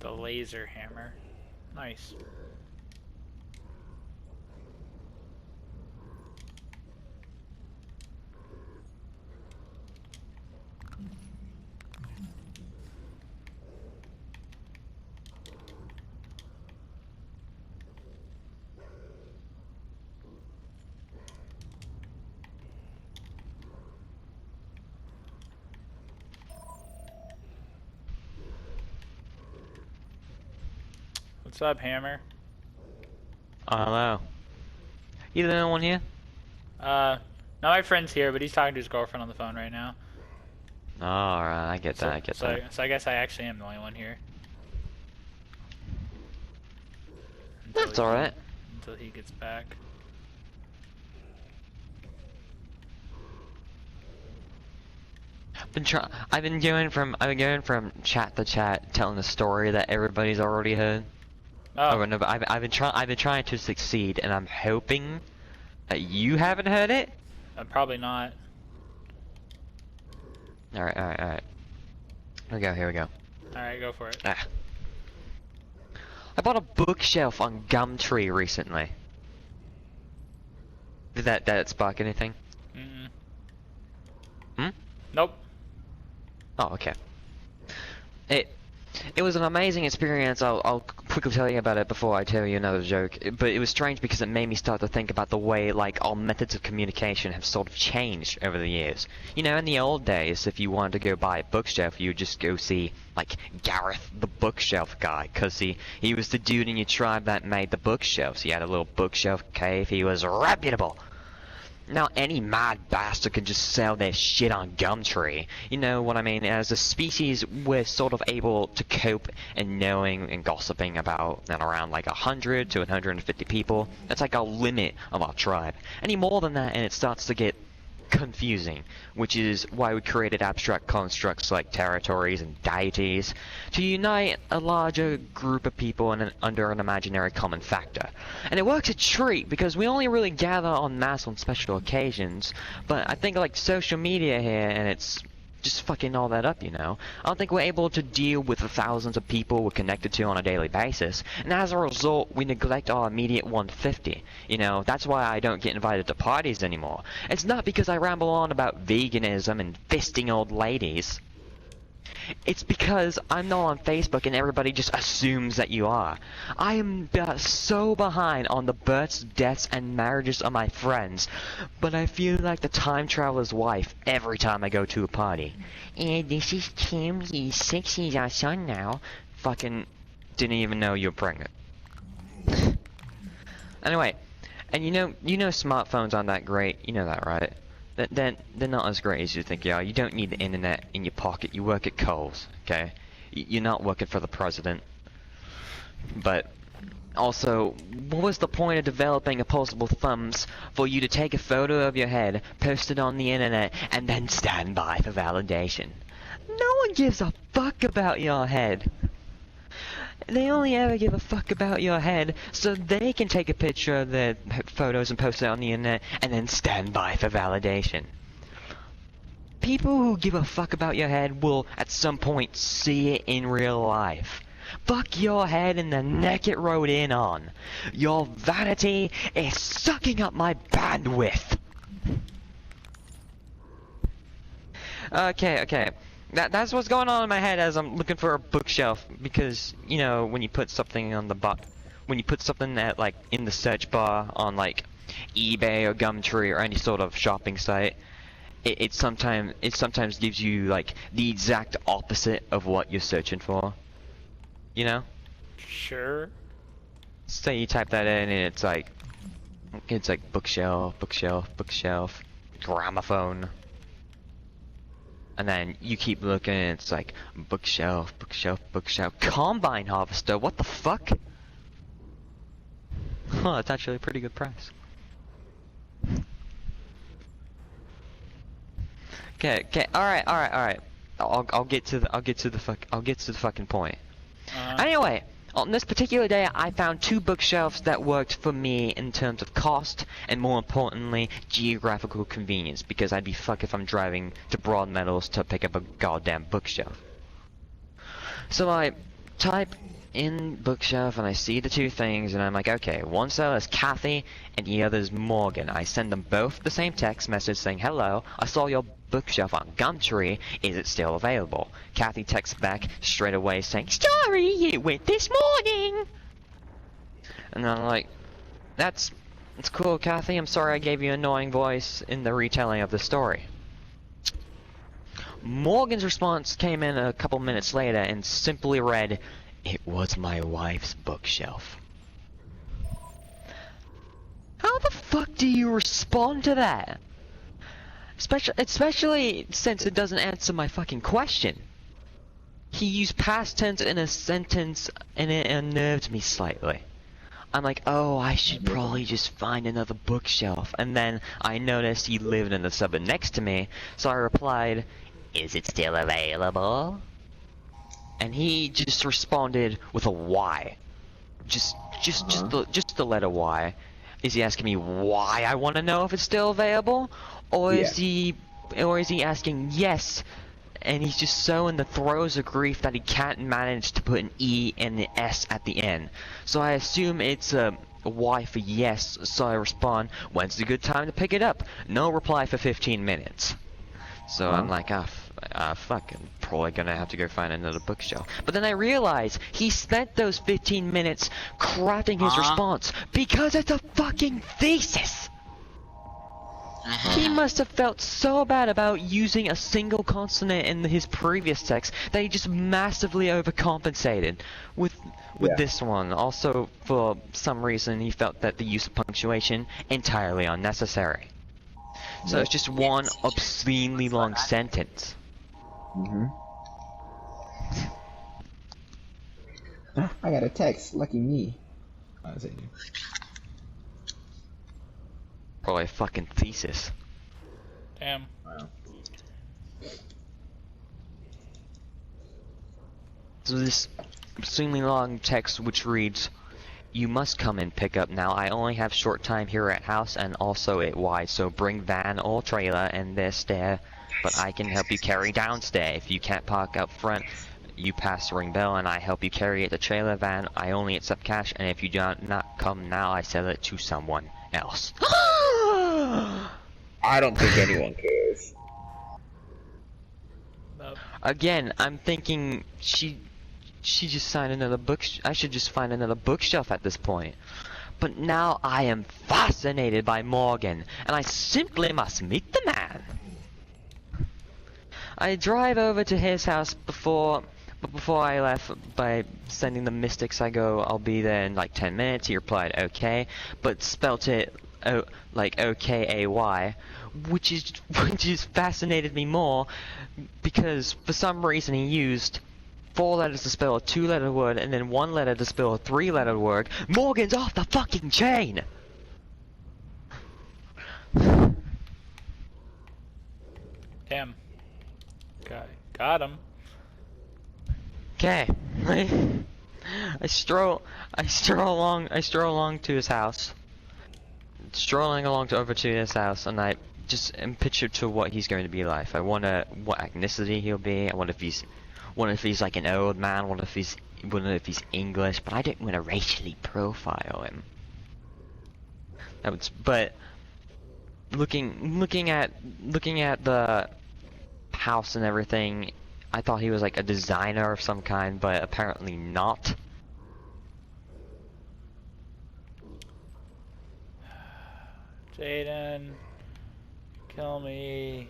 The laser hammer. Nice. What's up, Hammer? Hello. You the only one here? No, my friend's here, but he's talking to his girlfriend on the phone right now. Oh, alright, I get that, I get that. So I guess I actually am the only one here. That's alright. Until he gets back. I've been going from chat to chat, telling a story that everybody's already heard. Oh. No, but I've been trying to succeed, and I'm hoping that you haven't heard it. Probably not. Alright. Here we go. Alright, go for it. Ah. I bought a bookshelf on Gumtree recently. Did that spark anything? Mm-mm. Hmm? Nope. Oh, okay. It was an amazing experience. I'll quickly tell you about it before I tell you another joke. But it was strange because it made me start to think about the way, like, our methods of communication have sort of changed over the years. You know, in the old days, if you wanted to go buy a bookshelf, you would just go see, like, Gareth the bookshelf guy, cause he was the dude in your tribe that made the bookshelves. He had a little bookshelf cave. He was reputable. Now any mad bastard can just sell their shit on Gumtree. You know what I mean? As a species, we're sort of able to cope in knowing and gossiping about and around like 100 to 150 people. That's like our limit of our tribe. Any more than that and it starts to get confusing, which is why we created abstract constructs like territories and deities to unite a larger group of people under an imaginary common factor. And it works a treat because we only really gather en masse on special occasions, but I think like social media here and it's just fucking all that up, you know. I don't think we're able to deal with the thousands of people we're connected to on a daily basis, and as a result, we neglect our immediate 150. You know, that's why I don't get invited to parties anymore. It's not because I ramble on about veganism and fisting old ladies. It's because I'm not on Facebook and everybody just assumes that you are. I am so behind on the births, deaths, and marriages of my friends, but I feel like the time traveler's wife every time I go to a party. And this is Tim, he's 6, he's our son now. Fucking didn't even know you were pregnant. Anyway, and you know smartphones aren't that great, you know that, right? They're not as great as you think you are. You don't need the internet in your pocket. You work at Kohl's, okay? You're not working for the president. But also, what was the point of developing opposable thumbs for you to take a photo of your head, post it on the internet, and then stand by for validation? No one gives a fuck about your head. They only ever give a fuck about your head so they can take a picture of their photos and post it on the internet and then stand by for validation. People who give a fuck about your head will at some point see it in real life. Fuck your head and the neck it rode in on. Your vanity is sucking up my bandwidth. Okay. That's what's going on in my head as I'm looking for a bookshelf, because you know when you put something on when you put something at like in the search bar on like eBay or Gumtree or any sort of shopping site, it sometimes gives you like the exact opposite of what you're searching for. You know? Sure. Say you type that in and it's like bookshelf, gramophone. And then you keep looking and it's like bookshelf, combine harvester, what the fuck? Huh, it's actually a pretty good price. Okay, alright. I'll get to the fucking point. Anyway, on this particular day, I found 2 bookshelves that worked for me in terms of cost, and more importantly, geographical convenience, because I'd be fucked if I'm driving to Broadmeadows to pick up a goddamn bookshelf. So I type in bookshelf and I see the two things and I'm like, okay, one cell is Kathy and the other is Morgan. I send them both the same text message saying, hello, I saw your bookshelf on Gumtree, is it still available? Kathy texts back straight away saying, sorry, it went this morning. And I'm like, that's cool, Kathy, I'm sorry I gave you an annoying voice in the retelling of the story. Morgan's response came in a couple minutes later and simply read, it was my wife's bookshelf. How the fuck do you respond to that? Especially since it doesn't answer my fucking question. He used past tense in a sentence and it unnerved me slightly. I'm like, oh, I should probably just find another bookshelf. And then I noticed he lived in the suburb next to me, so I replied, is it still available? And he just responded with a Y. Just the letter Y. Is he asking me why I want to know if it's still available? Or is he asking yes, and he's just so in the throes of grief that he can't manage to put an E and an S at the end. So I assume it's a Y for yes, so I respond, when's a good time to pick it up? No reply for 15 minutes. So I'm like, fuck, I'm probably gonna have to go find another bookshelf. But then I realize he spent those 15 minutes crafting his response because it's a fucking thesis! He must have felt so bad about using a single consonant in his previous text that he just massively overcompensated with this one. Also, for some reason, he felt that the use of punctuation entirely unnecessary. So it's just one obscenely long sentence. I got a text. Lucky me. Probably a fucking thesis. Damn. Wow. So this extremely long text which reads, you must come and pick up now. I only have short time here at house and also at Y, so bring van or trailer and this there, but I can help you carry downstairs. If you can't park up front, you pass the ring bell and I help you carry it to trailer van. I only accept cash, and if you do not come now, I sell it to someone else. I don't think anyone cares. Nope. Again, I'm thinking she just signed another book. I should just find another bookshelf at this point. But now I am fascinated by Morgan, and I simply must meet the man. I drive over to his house before I left by sending the mystics. I go, I'll be there in like 10 minutes. He replied, okay, but spelt it like O-K-A-Y, which is fascinated me more because for some reason he used 4 letters to spell a 2-letter word and then 1 letter to spell a 3-letter word. Morgan's off the fucking chain! Damn. Got him. Okay. I stroll along to his house. Strolling along over to his house, and I just am pictured to what he's going to be like. I wonder what ethnicity he'll be. I wonder if he's like an old man. Wonder if he's English. But I don't want to racially profile him. But looking at the house and everything, I thought he was like a designer of some kind, but apparently not. Jaden, kill me.